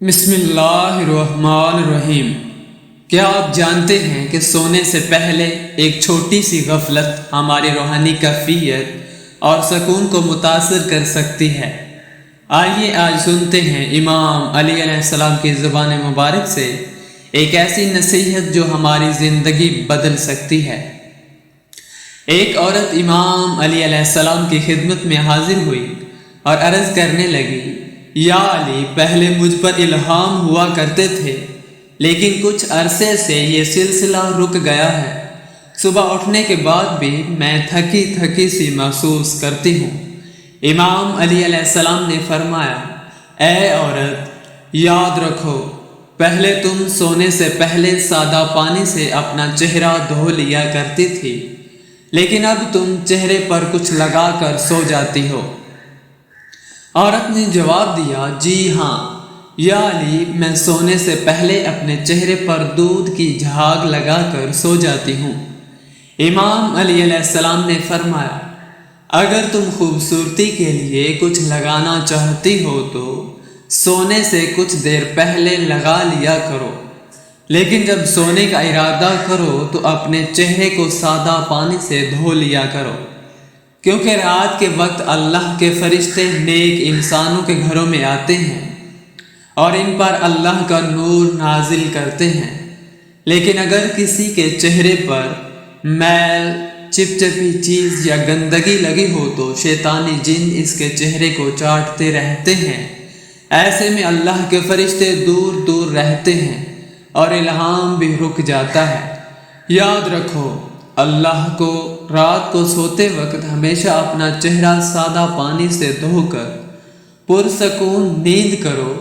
بسم اللہ الرحمن الرحیم۔ کیا آپ جانتے ہیں کہ سونے سے پہلے ایک چھوٹی سی غفلت ہماری روحانی کیفیت اور سکون کو متاثر کر سکتی ہے؟ آئیے آج سنتے ہیں امام علی علیہ السلام کی زبان مبارک سے ایک ایسی نصیحت جو ہماری زندگی بدل سکتی ہے۔ ایک عورت امام علی علیہ السلام کی خدمت میں حاضر ہوئی اور عرض کرنے لگی، یا علی، پہلے مجھ پر الہام ہوا کرتے تھے لیکن کچھ عرصے سے یہ سلسلہ رک گیا ہے۔ صبح اٹھنے کے بعد بھی میں تھکی تھکی سی محسوس کرتی ہوں۔ امام علی علیہ السلام نے فرمایا، اے عورت، یاد رکھو، پہلے تم سونے سے پہلے سادہ پانی سے اپنا چہرہ دھو لیا کرتی تھی، لیکن اب تم چہرے پر کچھ لگا کر سو جاتی ہو۔ عورت نے جواب دیا، جی ہاں یا علی، میں سونے سے پہلے اپنے چہرے پر دودھ کی جھاگ لگا کر سو جاتی ہوں۔ امام علی علیہ السلام نے فرمایا، اگر تم خوبصورتی کے لیے کچھ لگانا چاہتی ہو تو سونے سے کچھ دیر پہلے لگا لیا کرو، لیکن جب سونے کا ارادہ کرو تو اپنے چہرے کو سادہ پانی سے دھو لیا کرو، کیونکہ رات کے وقت اللہ کے فرشتے نیک انسانوں کے گھروں میں آتے ہیں اور ان پر اللہ کا نور نازل کرتے ہیں۔ لیکن اگر کسی کے چہرے پر میل، چپچپی چیز یا گندگی لگی ہو تو شیطانی جن اس کے چہرے کو چاٹتے رہتے ہیں۔ ایسے میں اللہ کے فرشتے دور دور رہتے ہیں اور الہام بھی رک جاتا ہے۔ یاد رکھو، اللہ کو رات کو سوتے وقت ہمیشہ اپنا چہرہ سادہ پانی سے دھو کر پرسکون نیند کرو،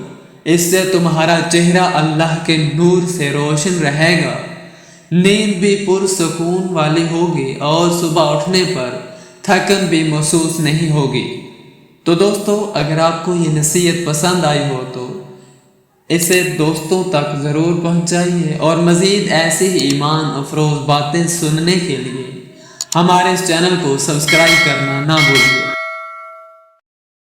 اس سے تمہارا چہرہ اللہ کے نور سے روشن رہے گا، نیند بھی پرسکون والی ہوگی اور صبح اٹھنے پر تھکن بھی محسوس نہیں ہوگی۔ تو دوستو، اگر آپ کو یہ نصیحت پسند آئی ہو تو اسے دوستوں تک ضرور پہنچائیے، اور مزید ایسی ہی ایمان افروز باتیں سننے کے لیے ہمارے اس چینل کو سبسکرائب کرنا نہ بھولیے۔